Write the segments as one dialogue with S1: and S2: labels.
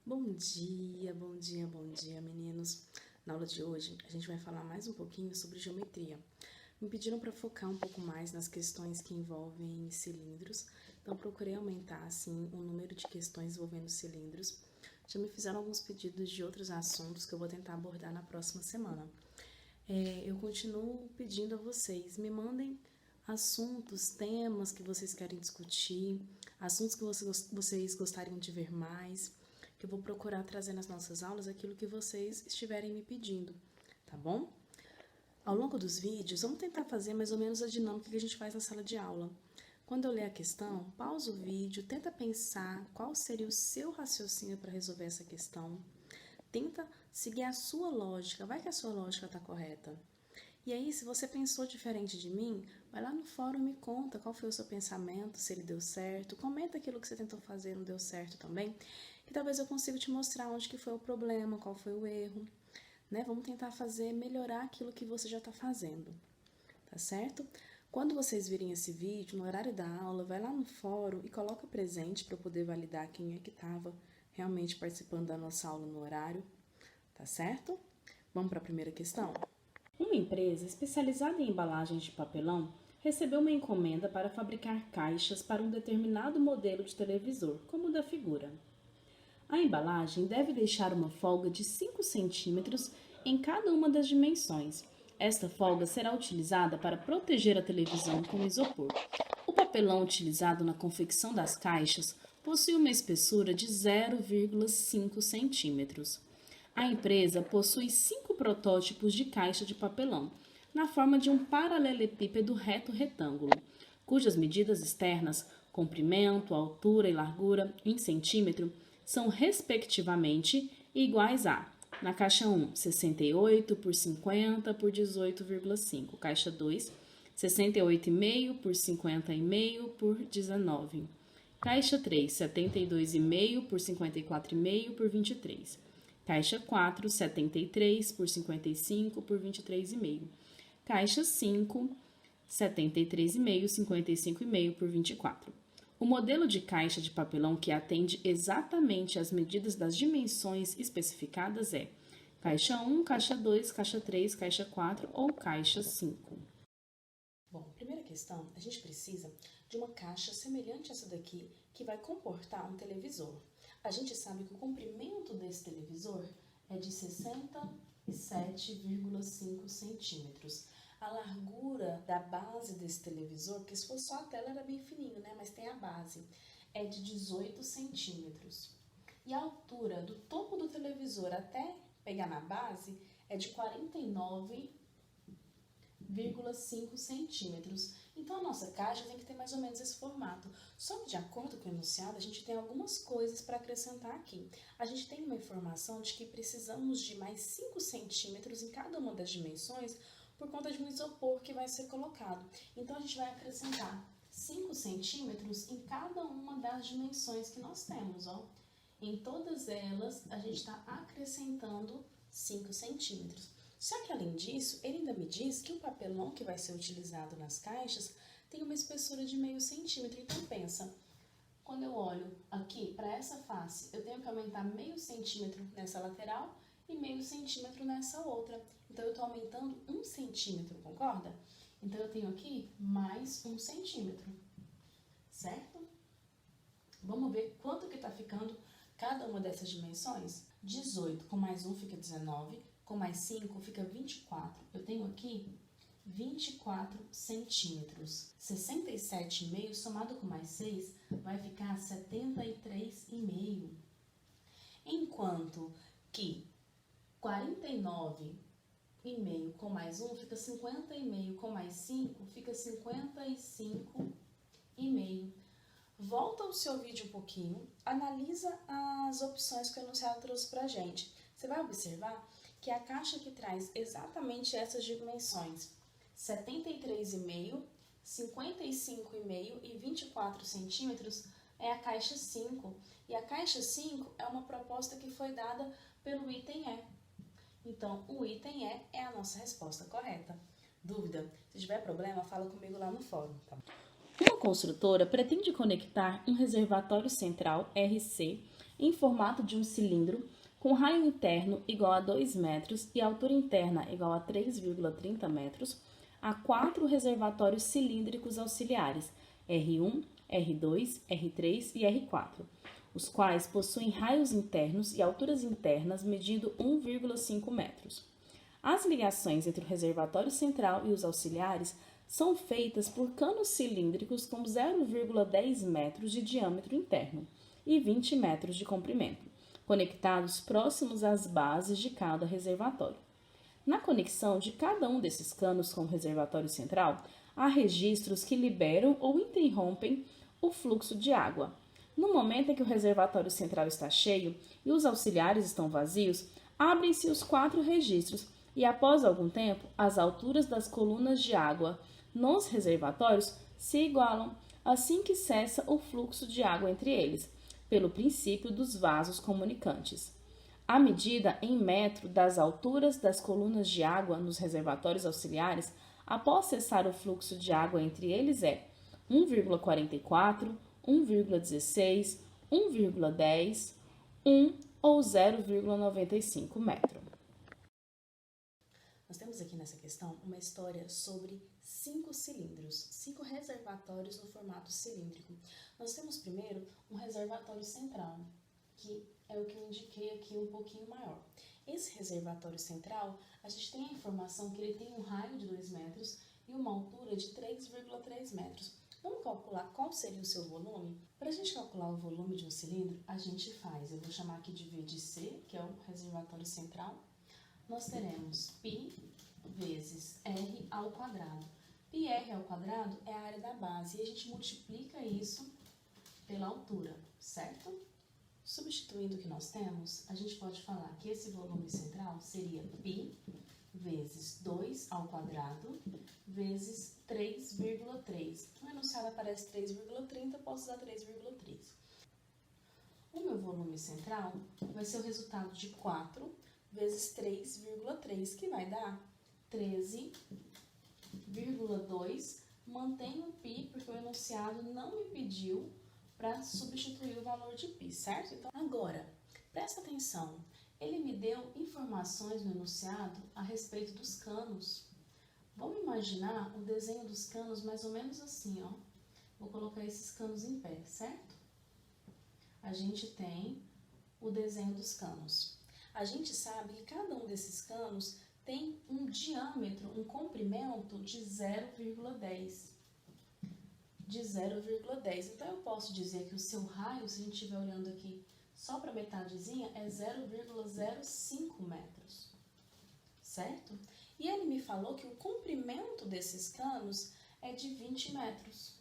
S1: Bom dia, meninos. Na aula de hoje, a gente vai falar mais um pouquinho sobre geometria. Me pediram para focar um pouco mais nas questões que envolvem cilindros, então procurei aumentar, assim, o número de questões envolvendo cilindros. Já me fizeram alguns pedidos de outros assuntos que eu vou tentar abordar na próxima semana. Eu continuo pedindo a vocês, me mandem assuntos, temas que vocês querem discutir, assuntos que vocês gostariam de ver mais, que eu vou procurar trazer nas nossas aulas aquilo que vocês estiverem me pedindo, tá bom? Ao longo dos vídeos, vamos tentar fazer mais ou menos a dinâmica que a gente faz na sala de aula. Quando eu ler a questão, pausa o vídeo, tenta pensar qual seria o seu raciocínio para resolver essa questão. Tenta seguir a sua lógica, vai que a sua lógica está correta. E aí, se você pensou diferente de mim, vai lá no fórum e me conta qual foi o seu pensamento, se ele deu certo, comenta aquilo que você tentou fazer e não deu certo também, que talvez eu consiga te mostrar onde que foi o problema, qual foi o erro, né? Vamos tentar melhorar aquilo que você já está fazendo, tá certo? Quando vocês virem esse vídeo, no horário da aula, vai lá no fórum e coloca presente para eu poder validar quem é que estava realmente participando da nossa aula no horário, tá certo? Vamos para a primeira questão?
S2: Uma empresa especializada em embalagens de papelão recebeu uma encomenda para fabricar caixas para um determinado modelo de televisor, como o da figura. A embalagem deve deixar uma folga de 5 centímetros em cada uma das dimensões. Esta folga será utilizada para proteger a televisão com isopor. O papelão utilizado na confecção das caixas possui uma espessura de 0,5 centímetros. A empresa possui 5 protótipos de caixa de papelão, na forma de um paralelepípedo reto retângulo, cujas medidas externas, comprimento, altura e largura em centímetro, são respectivamente iguais a, na caixa 1, 68 por 50 por 18,5, caixa 2, 68,5 por 50,5 por 19, caixa 3, 72,5 por 54,5 por 23. Caixa 4, 73 por 55 por 23,5. Caixa 5, 73,5, 55,5 por 24. O modelo de caixa de papelão que atende exatamente às medidas das dimensões especificadas é caixa 1, caixa 2, caixa 3, caixa 4 ou caixa 5.
S1: Bom, primeira questão, a gente precisa de uma caixa semelhante a essa daqui que vai comportar um televisor. A gente sabe que o comprimento desse televisor é de 67,5 centímetros. A largura da base desse televisor, porque se fosse só a tela era bem fininho, né? Mas tem a base, é de 18 centímetros. E a altura do topo do televisor até pegar na base é de 49,5 centímetros. Então, a nossa caixa tem que ter mais ou menos esse formato. Só que, de acordo com o enunciado, a gente tem algumas coisas para acrescentar aqui. A gente tem uma informação de que precisamos de mais 5 centímetros em cada uma das dimensões por conta de um isopor que vai ser colocado. Então, a gente vai acrescentar 5 centímetros em cada uma das dimensões que nós temos, ó. Em todas elas, a gente está acrescentando 5 centímetros. Só que, além disso, ele ainda me diz que o papelão que vai ser utilizado nas caixas tem uma espessura de meio centímetro. Então, pensa, quando eu olho aqui para essa face, eu tenho que aumentar meio centímetro nessa lateral e meio centímetro nessa outra. Então, eu estou aumentando 1 centímetro, concorda? Então, eu tenho aqui mais 1 centímetro, certo? Vamos ver quanto que está ficando cada uma dessas dimensões? 18 com mais 1 fica 19. Com mais 5 fica 24. Eu tenho aqui 24 centímetros. 67,5 somado com mais 6 vai ficar 73,5. Enquanto que 49,5 com mais 1 fica 50,5. Com mais 5 fica 55,5. Volta o seu vídeo um pouquinho, analisa as opções que o enunciado trouxe pra gente. Você vai observar que a caixa que traz exatamente essas dimensões, 73,5, 55,5 e 24 centímetros, é a caixa 5. E a caixa 5 é uma proposta que foi dada pelo item E. Então, o item E é a nossa resposta correta. Dúvida? Se tiver problema, fala comigo lá no fórum, tá bom?
S2: Uma construtora pretende conectar um reservatório central RC em formato de um cilindro, com raio interno igual a 2 metros e altura interna igual a 3,30 metros, a 4 reservatórios cilíndricos auxiliares, R1, R2, R3 e R4, os quais possuem raios internos e alturas internas medindo 1,5 metros. As ligações entre o reservatório central e os auxiliares são feitas por canos cilíndricos com 0,10 metros de diâmetro interno e 20 metros de comprimento, conectados próximos às bases de cada reservatório. Na conexão de cada um desses canos com o reservatório central, há registros que liberam ou interrompem o fluxo de água. No momento em que o reservatório central está cheio e os auxiliares estão vazios, abrem-se os 4 registros e, após algum tempo, as alturas das colunas de água nos reservatórios se igualam assim que cessa o fluxo de água entre eles, pelo princípio dos vasos comunicantes. A medida em metro das alturas das colunas de água nos reservatórios auxiliares após cessar o fluxo de água entre eles é 1,44, 1,16, 1,10, 1 ou 0,95 metro.
S1: Nós temos aqui nessa questão uma história sobre 5 cilindros, 5 reservatórios no formato cilíndrico. Nós temos primeiro um reservatório central, que é o que eu indiquei aqui um pouquinho maior. Esse reservatório central, a gente tem a informação que ele tem um raio de 2 metros e uma altura de 3,3 metros. Vamos calcular qual seria o seu volume? Para a gente calcular o volume de um cilindro, a gente faz, eu vou chamar aqui de V de C, que é o reservatório central. Nós teremos π vezes R ao quadrado. πr ao quadrado é a área da base e a gente multiplica isso pela altura, certo? Substituindo o que nós temos, a gente pode falar que esse volume central seria π vezes 2 ao quadrado vezes 3,3. No enunciado aparece 3,30, eu posso usar 3,3. O meu volume central vai ser o resultado de 4 vezes 3,3, que vai dar 13,2. Mantenho o π, porque o enunciado não me pediu para substituir o valor de π, certo? Então, agora, presta atenção. Ele me deu informações no enunciado a respeito dos canos. Vamos imaginar o desenho dos canos mais ou menos assim, ó. Vou colocar esses canos em pé, certo? A gente tem o desenho dos canos. A gente sabe que cada um desses canos tem um diâmetro, um comprimento de 0,10. Então, eu posso dizer que o seu raio, se a gente estiver olhando aqui só para metadezinha, é 0,05 metros, certo? E ele me falou que o comprimento desses canos é de 20 metros.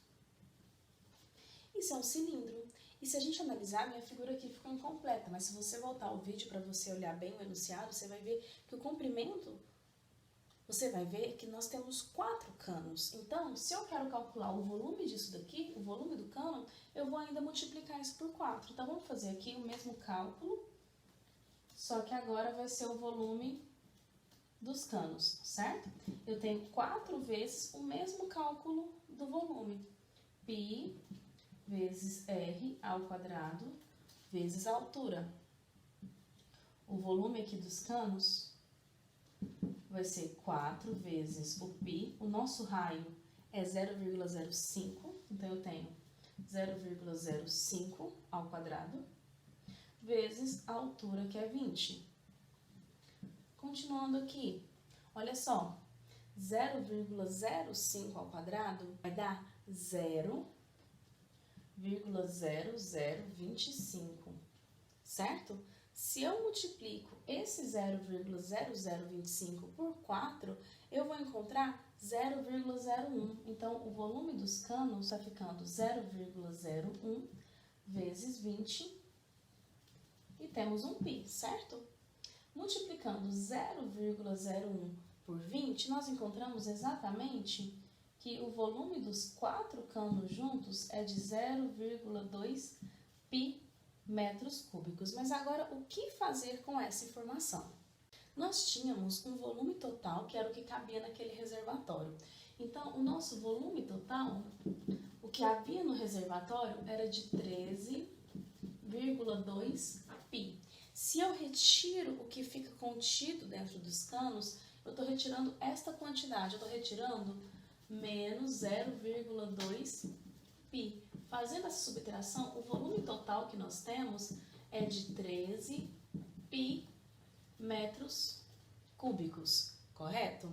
S1: Isso é um cilindro. E se a gente analisar, minha figura aqui ficou incompleta, mas se você voltar ao vídeo para você olhar bem o enunciado, você vai ver que o comprimento, você vai ver que nós temos 4 canos. Então, se eu quero calcular o volume disso daqui, o volume do cano, eu vou ainda multiplicar isso por 4. Então, vamos fazer aqui o mesmo cálculo, só que agora vai ser o volume dos canos, certo? Eu tenho 4 vezes o mesmo cálculo do volume. π vezes R ao quadrado vezes a altura. O volume aqui dos canos vai ser 4 vezes o π. O nosso raio é 0,05, então eu tenho 0,05 ao quadrado vezes a altura, que é 20. Continuando aqui, olha só, 0,05 ao quadrado vai dar 0,0025, certo? Se eu multiplico esse 0,0025 por 4, eu vou encontrar 0,01. Então, o volume dos canos está ficando 0,01 vezes 20 e temos um π, certo? Multiplicando 0,01 por 20, nós encontramos exatamente que o volume dos 4 canos juntos é de 0,2 π metros cúbicos. Mas agora, o que fazer com essa informação? Nós tínhamos um volume total, que era o que cabia naquele reservatório. Então, o nosso volume total, o que havia no reservatório, era de 13,3 0,2 π. Se eu retiro o que fica contido dentro dos canos, eu estou retirando esta quantidade, eu estou retirando menos 0,2 π. Fazendo essa subtração, o volume total que nós temos é de 13 π metros cúbicos, correto?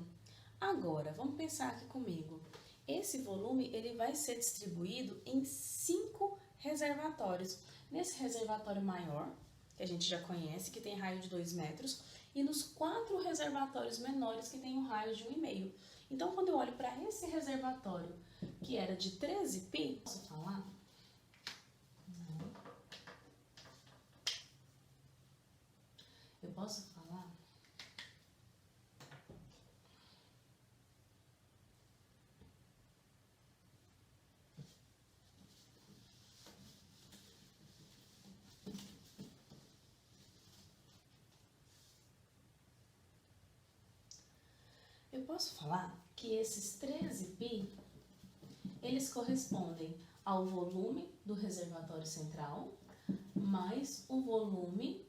S1: Agora, vamos pensar aqui comigo. Esse volume ele vai ser distribuído em 5 reservatórios. Nesse reservatório maior, que a gente já conhece, que tem raio de 2 metros, e nos 4 reservatórios menores, que tem um raio de 1,5. Então, quando eu olho para esse reservatório, que era de 13 π, posso falar? Não. Eu posso falar? Eu posso falar que esses 13 π, eles correspondem ao volume do reservatório central, mais o volume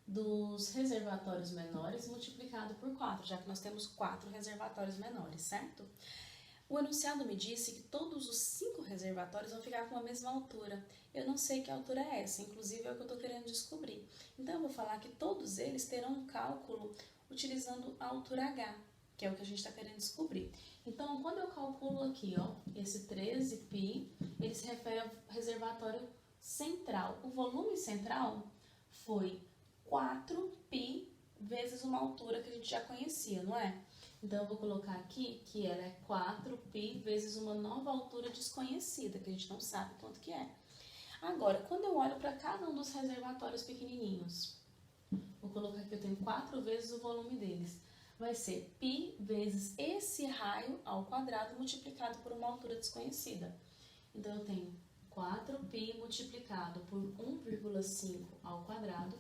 S1: dos reservatórios menores multiplicado por 4, já que nós temos 4 reservatórios menores, certo? O enunciado me disse que todos os 5 reservatórios vão ficar com a mesma altura. Eu não sei que altura é essa, inclusive é o que eu estou querendo descobrir. Então, eu vou falar que todos eles terão um cálculo utilizando a altura H, que é o que a gente está querendo descobrir. Então, quando eu calculo aqui, ó, esse 13 π, ele se refere ao reservatório central. O volume central foi 4 π vezes uma altura que a gente já conhecia, não é? Então, eu vou colocar aqui que ela é 4 π vezes uma nova altura desconhecida, que a gente não sabe quanto que é. Agora, quando eu olho para cada um dos reservatórios pequenininhos, vou colocar aqui, eu tenho 4 vezes o volume deles. Vai ser π vezes esse raio ao quadrado multiplicado por uma altura desconhecida. Então, eu tenho 4π multiplicado por 1,5 ao quadrado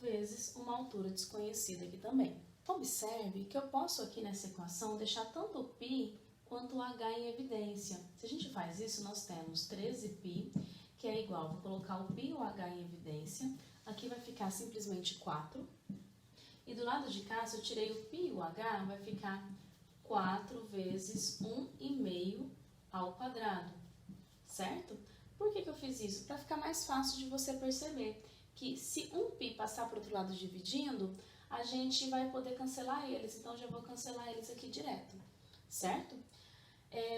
S1: vezes uma altura desconhecida aqui também. Observe que eu posso aqui nessa equação deixar tanto o π quanto o h em evidência. Se a gente faz isso, nós temos 13 π, que é igual, vou colocar o π e o h em evidência, aqui vai ficar simplesmente 4. E do lado de cá, se eu tirei o π e o h, vai ficar 4 vezes 1,5 ao quadrado, certo? Por que eu fiz isso? Para ficar mais fácil de você perceber que se um π passar para o outro lado dividindo, a gente vai poder cancelar eles. Então, já vou cancelar eles aqui direto, certo?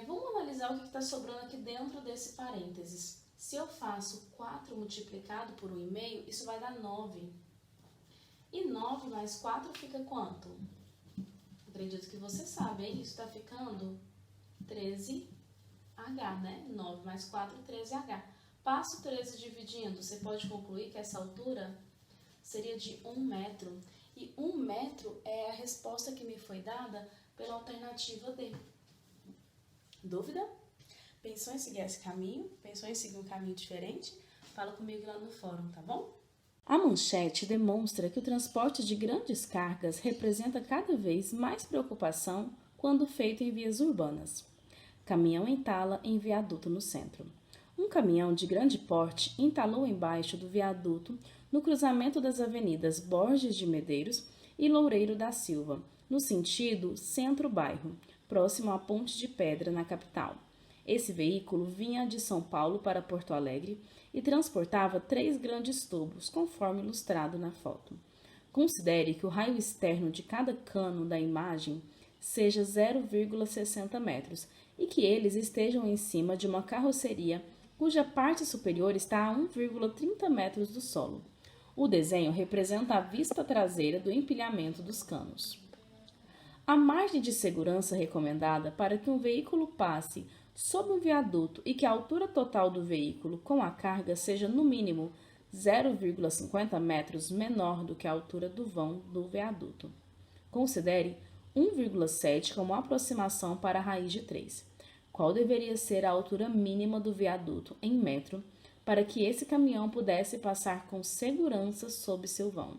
S1: Vamos analisar o que está sobrando aqui dentro desse parênteses. Se eu faço 4 multiplicado por 1,5, isso vai dar 9. E 9 mais 4 fica quanto? Acredito que você sabe, hein? Isso está ficando 13H, né? 9 mais 4, 13H. Passo 13 dividindo, você pode concluir que essa altura seria de 1 metro. E 1 metro é a resposta que me foi dada pela alternativa D. Dúvida? Pensou em seguir esse caminho? Pensou em seguir um caminho diferente? Fala comigo lá no fórum, tá bom?
S2: A manchete demonstra que o transporte de grandes cargas representa cada vez mais preocupação quando feito em vias urbanas. Caminhão entala em viaduto no centro. Um caminhão de grande porte entalou embaixo do viaduto no cruzamento das avenidas Borges de Medeiros e Loureiro da Silva, no sentido centro-bairro, próximo à Ponte de Pedra, na capital. Esse veículo vinha de São Paulo para Porto Alegre e transportava 3 grandes tubos, conforme ilustrado na foto. Considere que o raio externo de cada cano da imagem seja 0,60 metros e que eles estejam em cima de uma carroceria cuja parte superior está a 1,30 metros do solo. O desenho representa a vista traseira do empilhamento dos canos. A margem de segurança recomendada para que um veículo passe sob um viaduto e que a altura total do veículo com a carga seja no mínimo 0,50 metros menor do que a altura do vão do viaduto. Considere 1,7 como aproximação para a raiz de 3. Qual deveria ser a altura mínima do viaduto em metro para que esse caminhão pudesse passar com segurança sob seu vão?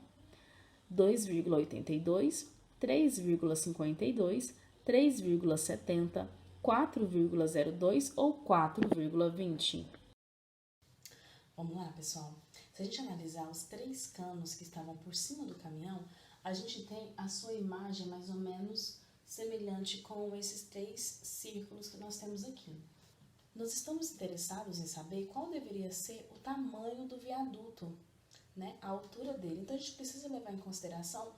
S2: 2,82, 3,52, 3,70, 4,02 ou 4,20?
S1: Vamos lá, pessoal. Se a gente analisar os 3 canos que estavam por cima do caminhão, a gente tem a sua imagem mais ou menos semelhante com esses 3 círculos que nós temos aqui. Nós estamos interessados em saber qual deveria ser o tamanho do viaduto, né? A altura dele. Então, a gente precisa levar em consideração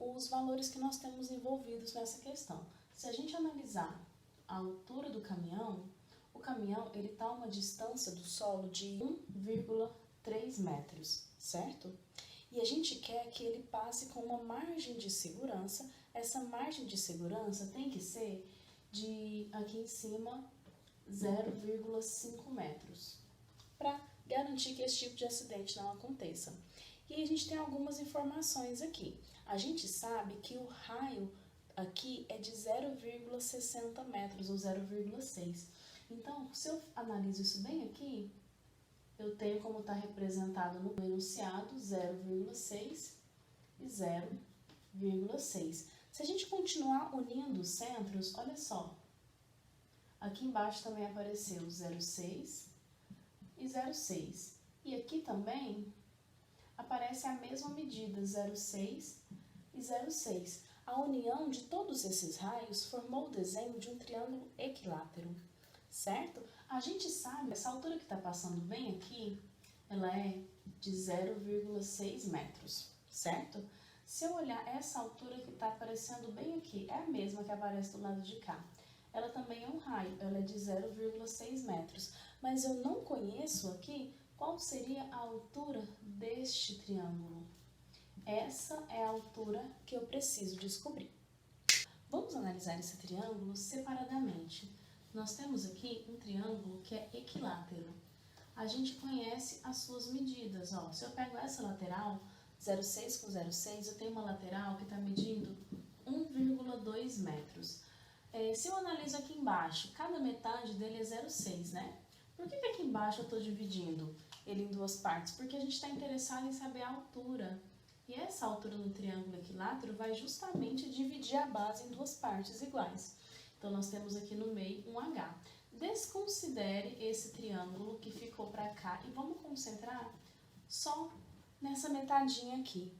S1: os valores que nós temos envolvidos nessa questão. Se a gente analisar a altura do caminhão, o caminhão está a uma distância do solo de 1,3 metros, certo? E a gente quer que ele passe com uma margem de segurança. Essa margem de segurança tem que ser de, aqui em cima, 0,5 metros, para garantir que esse tipo de acidente não aconteça. E aí a gente tem algumas informações aqui. A gente sabe que o raio aqui é de 0,60 metros, ou 0,6. Então, se eu analiso isso bem aqui, eu tenho como está representado no enunciado 0,6 e 0,6. Se a gente continuar unindo os centros, olha só, aqui embaixo também apareceu 0,6 e 0,6. E aqui também aparece a mesma medida, 0,6 e 0,6. A união de todos esses raios formou o desenho de um triângulo equilátero, certo? A gente sabe, essa altura que está passando bem aqui, ela é de 0,6 metros, certo? Se eu olhar essa altura que está aparecendo bem aqui, é a mesma que aparece do lado de cá. Ela também é um raio, ela é de 0,6 metros. Mas eu não conheço aqui qual seria a altura deste triângulo. Essa é a altura que eu preciso descobrir. Vamos analisar esse triângulo separadamente. Nós temos aqui um triângulo que é equilátero. A gente conhece as suas medidas. Ó, se eu pego essa lateral, 0,6 com 0,6, eu tenho uma lateral que está medindo 1,2 metros. Se eu analiso aqui embaixo, cada metade dele é 0,6, né? Por que aqui embaixo eu estou dividindo ele em duas partes? Porque a gente está interessado em saber a altura. E essa altura no triângulo equilátero vai justamente dividir a base em duas partes iguais. Então, nós temos aqui no meio um H. Desconsidere esse triângulo que ficou para cá e vamos concentrar só nessa metadinha aqui.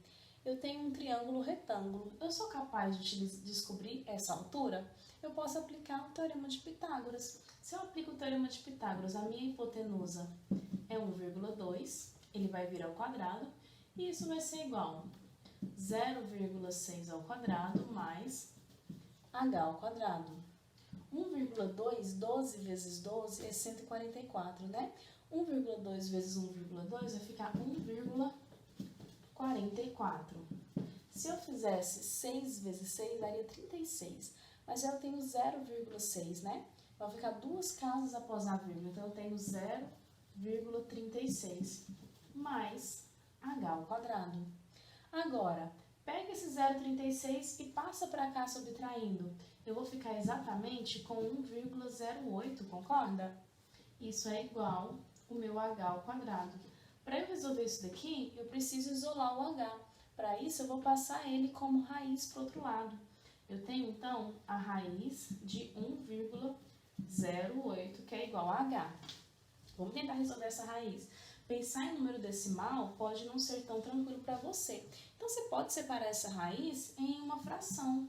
S1: Eu tenho um triângulo retângulo. Eu sou capaz de descobrir essa altura? Eu posso aplicar o Teorema de Pitágoras. Se eu aplico o Teorema de Pitágoras, a minha hipotenusa é 1,2, ele vai vir ao quadrado, e isso vai ser igual a 0,6 ao quadrado mais H ao quadrado. 1,2, 12 vezes 12 é 144, né? 1,2 vezes 1,2 vai ficar 1,44. Se eu fizesse 6 vezes 6, daria 36. Mas eu tenho 0,6, né? Vai ficar duas casas após a vírgula. Então, eu tenho 0,36 mais H ao quadrado. Agora, pega esse 0,36 e passa para cá subtraindo. Eu vou ficar exatamente com 1,08, concorda? Isso é igual o meu H ao quadrado. Para eu resolver isso daqui, eu preciso isolar o H. Para isso, eu vou passar ele como raiz para o outro lado. Eu tenho, então, a raiz de 1,08, que é igual a H. Vamos tentar resolver essa raiz. Pensar em número decimal pode não ser tão tranquilo para você. Então, você pode separar essa raiz em uma fração.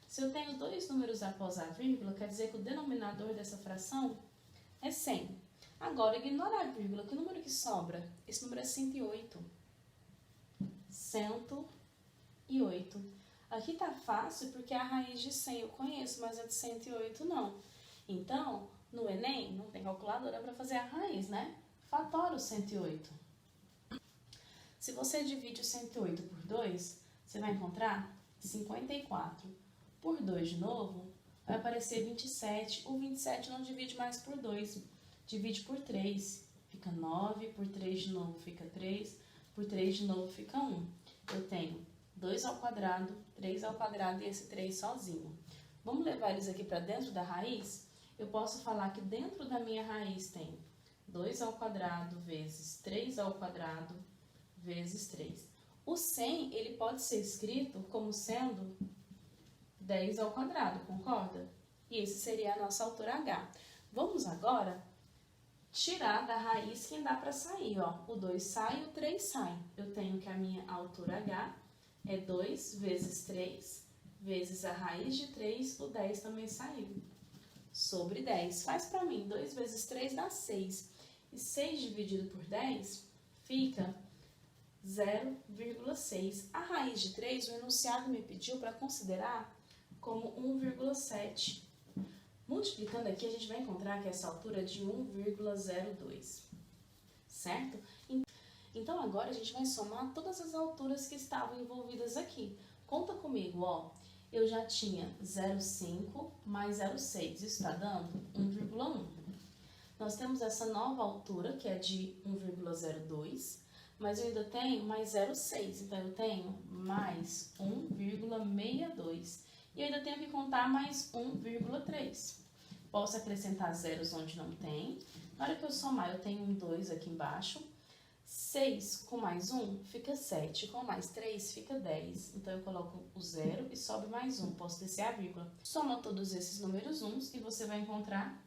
S1: Se eu tenho dois números após a vírgula, quer dizer que o denominador dessa fração é 100. Agora, ignora a vírgula. Que número que sobra? Esse número é 108. 108. Aqui tá fácil porque a raiz de 100 eu conheço, mas a de 108 não. Então, no Enem, não tem calculadora para fazer a raiz, né? Fatora o 108. Se você divide o 108 por 2, você vai encontrar 54. Por 2 de novo, vai aparecer 27. O 27 não divide mais por 2, divide por 3. Fica 9, por 3 de novo fica 3, por 3 de novo fica 1. Eu tenho 2 ao quadrado, 3 ao quadrado e esse 3 sozinho. Vamos levar eles aqui para dentro da raiz? Eu posso falar que dentro da minha raiz tem 2 ao quadrado vezes 3 ao quadrado vezes 3. O 100, ele pode ser escrito como sendo 10 ao quadrado, concorda? E esse seria a nossa altura H. Vamos agora tirar da raiz quem dá para sair, ó. O 2 sai e o 3 sai. Eu tenho que a minha altura H é 2 vezes 3, vezes a raiz de 3, o 10 também saiu. Sobre 10. Faz para mim, 2 vezes 3 dá 6. E 6 dividido por 10 fica 0,6. A raiz de 3, o enunciado me pediu para considerar como 1,7. Multiplicando aqui, a gente vai encontrar que essa altura é de 1,02, certo? Então, agora a gente vai somar todas as alturas que estavam envolvidas aqui. Conta comigo, ó. Eu já tinha 0,5 mais 0,6, isso está dando 1,1. Nós temos essa nova altura, que é de 1,02, mas eu ainda tenho mais 0,6, então eu tenho mais 1,62. E eu ainda tenho que contar mais 1,3. Posso acrescentar zeros onde não tem. Na hora que eu somar, eu tenho um 2 aqui embaixo. 6 com mais 1 fica 7, com mais 3 fica 10. Então, eu coloco o 0 e sobe mais 1. Posso descer a vírgula. Soma todos esses números uns e você vai encontrar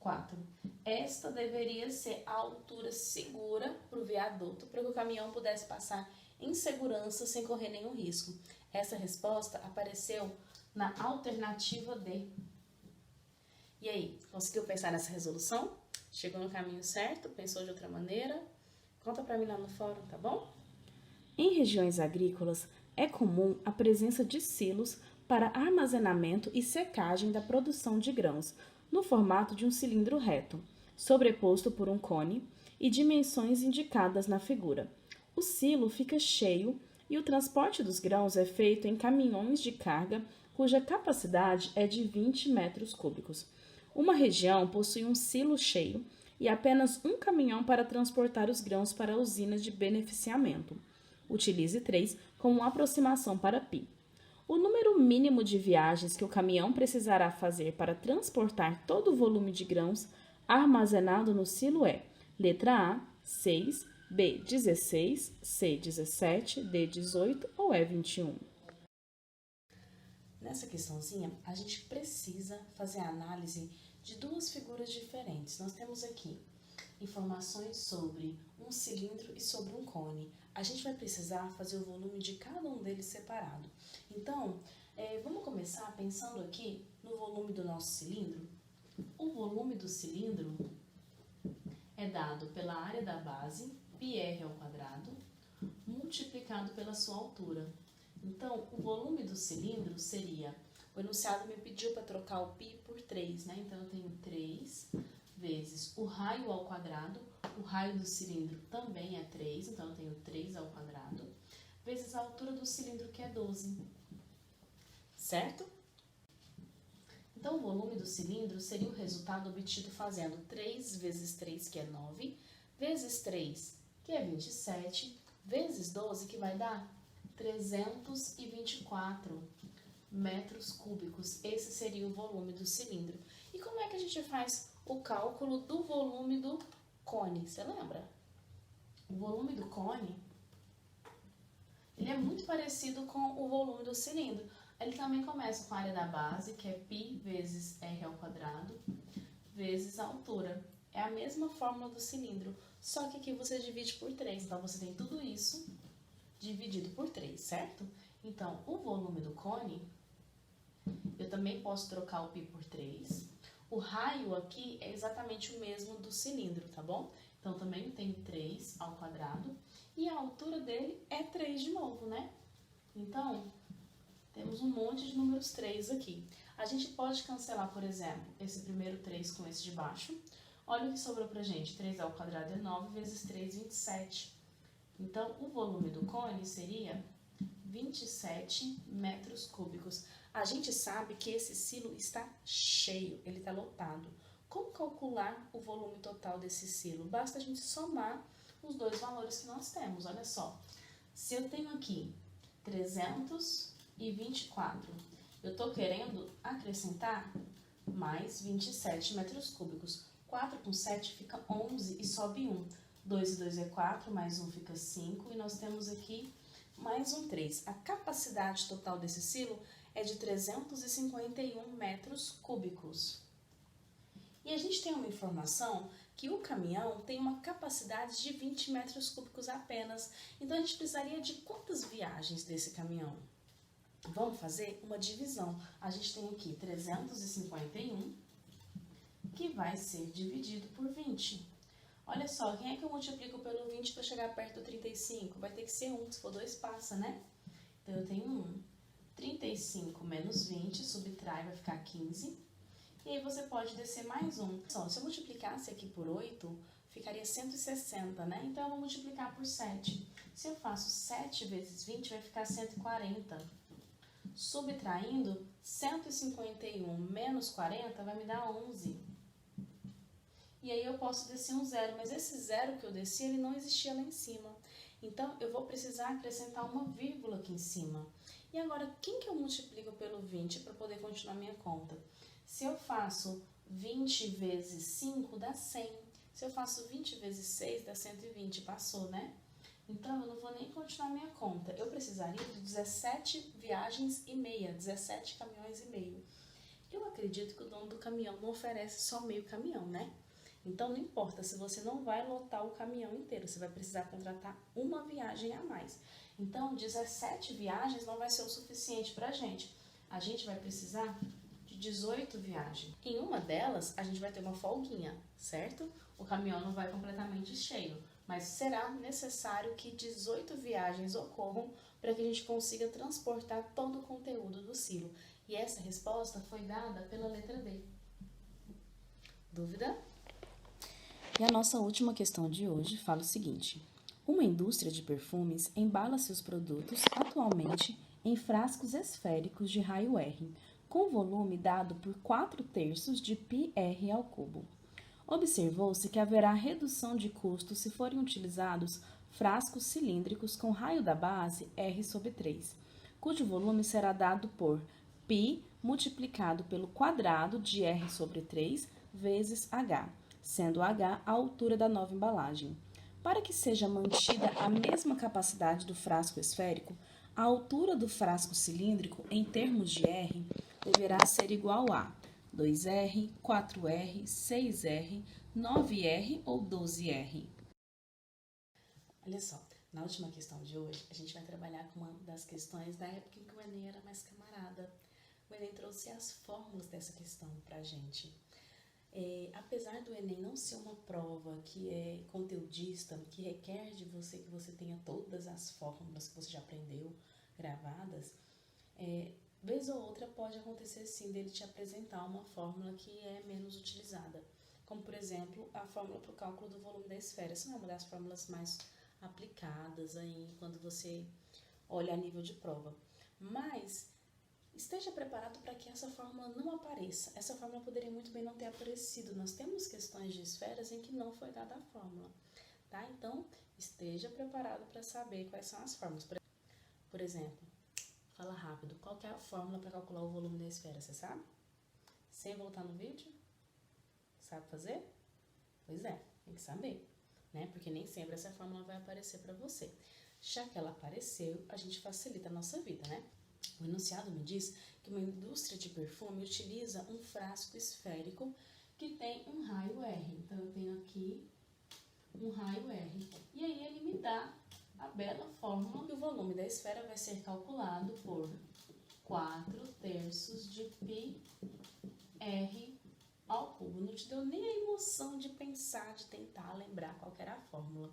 S1: 4. Esta deveria ser a altura segura para o viaduto, para que o caminhão pudesse passar em segurança sem correr nenhum risco. Essa resposta apareceu na alternativa D. E aí, conseguiu pensar nessa resolução? Chegou no caminho certo? Pensou de outra maneira? Conta pra mim lá no fórum, tá bom?
S2: Em regiões agrícolas, é comum a presença de silos para armazenamento e secagem da produção de grãos, no formato de um cilindro reto, sobreposto por um cone e dimensões indicadas na figura. O silo fica cheio e o transporte dos grãos é feito em caminhões de carga cuja capacidade é de 20 metros cúbicos. Uma região possui um silo cheio e apenas um caminhão para transportar os grãos para usinas de beneficiamento. Utilize 3 como uma aproximação para π. O número mínimo de viagens que o caminhão precisará fazer para transportar todo o volume de grãos armazenado no silo é: letra A, 6, B, 16, C, 17, D, 18 ou E, 21.
S1: Nessa questãozinha, a gente precisa fazer a análise de duas figuras diferentes. Nós temos aqui informações sobre um cilindro e sobre um cone. A gente vai precisar fazer o volume de cada um deles separado. Então, vamos começar pensando aqui no volume do nosso cilindro. O volume do cilindro é dado pela área da base, πr², multiplicado pela sua altura. Então, o volume do cilindro seria... O enunciado me pediu para trocar o π por 3, né? Então, eu tenho 3 vezes o raio ao quadrado. O raio do cilindro também é 3, então eu tenho 3 ao quadrado, vezes a altura do cilindro, que é 12. Certo? Então, o volume do cilindro seria o resultado obtido fazendo 3 vezes 3, que é 9, vezes 3, que é 27, vezes 12, que vai dar 324 metros cúbicos. Esse seria o volume do cilindro. E como é que a gente faz o cálculo do volume do cone? Você lembra? O volume do cone, ele é muito parecido com o volume do cilindro. Ele também começa com a área da base, que é π vezes r², vezes a altura. É a mesma fórmula do cilindro, só que aqui você divide por 3. Então, você tem tudo isso dividido por 3, certo? Então, o volume do cone, eu também posso trocar o π por 3. O raio aqui é exatamente o mesmo do cilindro, tá bom? Então, também tenho 3 ao quadrado. E a altura dele é 3 de novo, né? Então, temos um monte de números 3 aqui. A gente pode cancelar, por exemplo, esse primeiro 3 com esse de baixo. Olha o que sobrou pra gente. 3 ao quadrado é 9 vezes 3, 27. Então, o volume do cone seria 27 metros cúbicos. A gente sabe que esse silo está cheio, ele está lotado. Como calcular o volume total desse silo? Basta a gente somar os dois valores que nós temos. Olha só, se eu tenho aqui 324, eu estou querendo acrescentar mais 27 metros cúbicos. 4 com 7 fica 11 e sobe 1. 2 e 2 é 4, mais 1 fica 5, e nós temos aqui mais um 3. A capacidade total desse silo é de 351 metros cúbicos. E a gente tem uma informação que o caminhão tem uma capacidade de 20 metros cúbicos apenas. Então, a gente precisaria de quantas viagens desse caminhão? Vamos fazer uma divisão. A gente tem aqui 351, que vai ser dividido por 20. Olha só, quem é que eu multiplico pelo 20 para chegar perto do 35? Vai ter que ser 1, se for 2 passa, né? Então, eu tenho 1. 35 menos 20, subtrai, vai ficar 15. E aí você pode descer mais 1. Só, se eu multiplicasse aqui por 8, ficaria 160, né? Então, eu vou multiplicar por 7. Se eu faço 7 vezes 20, vai ficar 140. Subtraindo, 151 menos 40 vai me dar 11. E aí eu posso descer um zero, mas esse zero que eu desci, ele não existia lá em cima. Então, eu vou precisar acrescentar uma vírgula aqui em cima. E agora, quem que eu multiplico pelo 20 para poder continuar minha conta? Se eu faço 20 vezes 5, dá 100. Se eu faço 20 vezes 6, dá 120. Passou, né? Então, eu não vou nem continuar minha conta. Eu precisaria de 17 viagens e meia, 17 caminhões e meio. Eu acredito que o dono do caminhão não oferece só meio caminhão, né? Então, não importa se você não vai lotar o caminhão inteiro, você vai precisar contratar uma viagem a mais. Então, 17 viagens não vai ser o suficiente para a gente. A gente vai precisar de 18 viagens. Em uma delas, a gente vai ter uma folguinha, certo? O caminhão não vai completamente cheio, mas será necessário que 18 viagens ocorram para que a gente consiga transportar todo o conteúdo do silo. E essa resposta foi dada pela letra D. Dúvida?
S2: E a nossa última questão de hoje fala o seguinte: uma indústria de perfumes embala seus produtos atualmente em frascos esféricos de raio R, com volume dado por 4/3 de πr ao cubo. Observou-se que haverá redução de custo se forem utilizados frascos cilíndricos com raio da base R/3, cujo volume será dado por π multiplicado pelo quadrado de R/3 vezes H, sendo H a altura da nova embalagem. Para que seja mantida a mesma capacidade do frasco esférico, a altura do frasco cilíndrico em termos de R deverá ser igual a 2R, 4R, 6R, 9R ou 12R.
S1: Olha só, na última questão de hoje, a gente vai trabalhar com uma das questões da época em que o Enem era mais camarada. O Enem trouxe as fórmulas dessa questão pra gente. Apesar do Enem não ser uma prova que é conteudista, que requer de você que você tenha todas as fórmulas que você já aprendeu gravadas, vez ou outra pode acontecer sim dele te apresentar uma fórmula que é menos utilizada, como por exemplo a fórmula para o cálculo do volume da esfera. Essa não é uma das fórmulas mais aplicadas aí quando você olha a nível de prova, mas esteja preparado para que essa fórmula não apareça. Essa fórmula poderia muito bem não ter aparecido. Nós temos questões de esferas em que não foi dada a fórmula, tá? Então, esteja preparado para saber quais são as fórmulas. Por exemplo, fala rápido, qual que é a fórmula para calcular o volume da esfera, você sabe? Sem voltar no vídeo? Sabe fazer? Pois é, tem que saber, né? Porque nem sempre essa fórmula vai aparecer para você. Já que ela apareceu, a gente facilita a nossa vida, né? O enunciado me diz que uma indústria de perfume utiliza um frasco esférico que tem um raio R. Então, eu tenho aqui um raio R. E aí, ele me dá a bela fórmula que o volume da esfera vai ser calculado por 4/3 de πr ao cubo. Não te deu nem a emoção de pensar, de tentar lembrar qual que era a fórmula.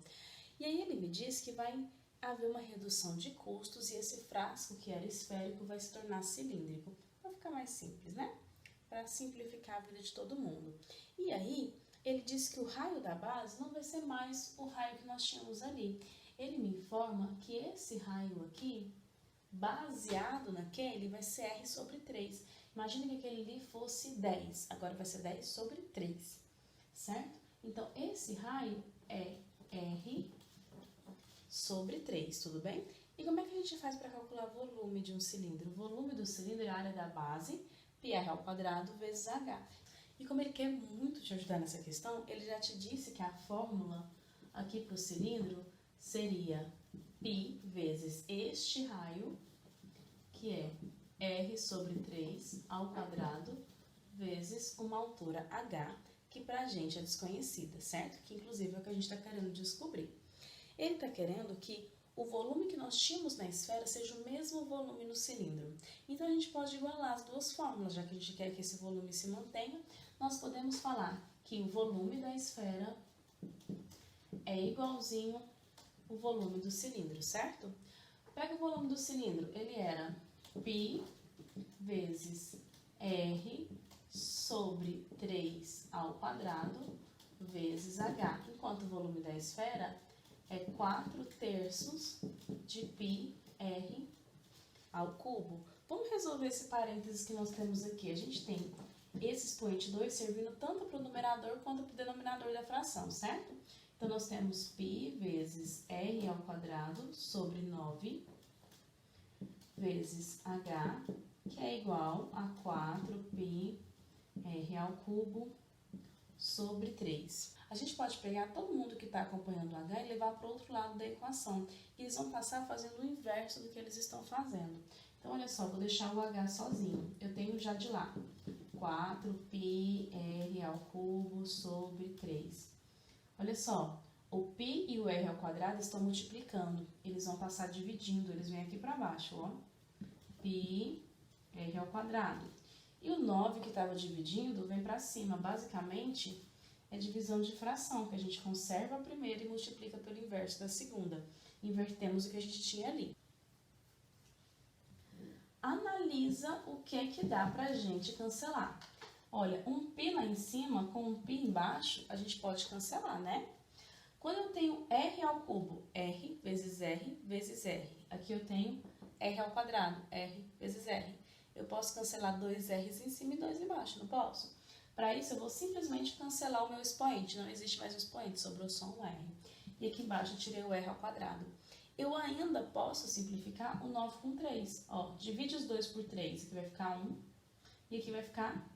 S1: E aí, ele me diz que vai haver uma redução de custos e esse frasco que era esférico vai se tornar cilíndrico. Vai ficar mais simples, né? Para simplificar a vida de todo mundo. E aí, ele diz que o raio da base não vai ser mais o raio que nós tínhamos ali. Ele me informa que esse raio aqui, baseado naquele, vai ser R/3. Imagina que aquele ali fosse 10, agora vai ser 10/3, certo? Então, esse raio é R/3, tudo bem? E como é que a gente faz para calcular o volume de um cilindro? O volume do cilindro é a área da base, πr² vezes H. E como ele quer muito te ajudar nessa questão, ele já te disse que a fórmula aqui para o cilindro seria π vezes este raio, que é R/3 ao quadrado, vezes uma altura H, que pra gente é desconhecida, certo? Que inclusive é o que a gente está querendo descobrir. Ele está querendo que o volume que nós tínhamos na esfera seja o mesmo volume no cilindro. Então, a gente pode igualar as duas fórmulas, já que a gente quer que esse volume se mantenha, nós podemos falar que o volume da esfera é igualzinho ao volume do cilindro, certo? Pega o volume do cilindro, ele era π vezes R sobre 3 ao quadrado vezes H, enquanto o volume da esfera é 4/3 de π R ao cubo. Vamos resolver esse parênteses que nós temos aqui. A gente tem esse expoente 2 servindo tanto para o numerador quanto para o denominador da fração, certo? Então, nós temos π vezes R ao quadrado sobre 9 vezes H, que é igual a 4π R ao cubo sobre 3. A gente pode pegar todo mundo que está acompanhando o H e levar para o outro lado da equação. E eles vão passar fazendo o inverso do que eles estão fazendo. Então, olha só, vou deixar o H sozinho. Eu tenho já de lá 4π R ao cubo sobre 3. Olha só, o π e o R ao quadrado estão multiplicando. Eles vão passar dividindo, eles vêm aqui para baixo, ó. π R ao quadrado. E o 9 que estava dividindo vem para cima. Basicamente, é divisão de fração, que a gente conserva a primeira e multiplica pelo inverso da segunda. Invertemos o que a gente tinha ali. Analisa o que é que dá para a gente cancelar. Olha, um π lá em cima com um π embaixo, a gente pode cancelar, né? Quando eu tenho R ao cubo, R vezes R vezes R. Aqui eu tenho R ao quadrado, R vezes R. Eu posso cancelar 2 R's em cima e 2 embaixo, não posso? Para isso, eu vou simplesmente cancelar o meu expoente. Não existe mais um expoente, sobrou só um R. E aqui embaixo eu tirei o R ao quadrado. Eu ainda posso simplificar o 9 com 3. Ó, divide os 2 por 3, aqui vai ficar 1 e aqui vai ficar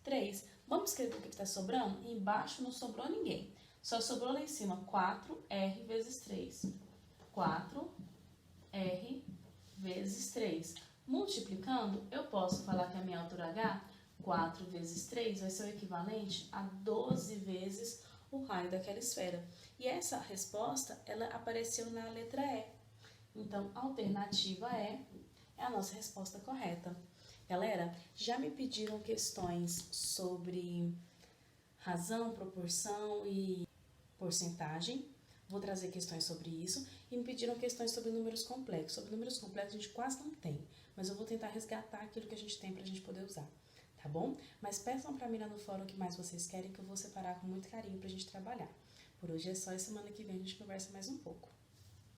S1: 3. Vamos escrever o que está sobrando? Embaixo não sobrou ninguém. Só sobrou lá em cima 4R vezes 3. 4R vezes 3. Multiplicando, eu posso falar que a minha altura H, 4 vezes 3, vai ser o equivalente a 12 vezes o raio daquela esfera. E essa resposta, ela apareceu na letra E. Então, a alternativa E é a nossa resposta correta. Galera, já me pediram questões sobre razão, proporção e porcentagem. Vou trazer questões sobre isso. E me pediram questões sobre números complexos. Sobre números complexos a gente quase não tem, mas eu vou tentar resgatar aquilo que a gente tem para a gente poder usar, tá bom? Mas peçam para mim lá no fórum o que mais vocês querem, que eu vou separar com muito carinho para a gente trabalhar. Por hoje é só, e semana que vem a gente conversa mais um pouco.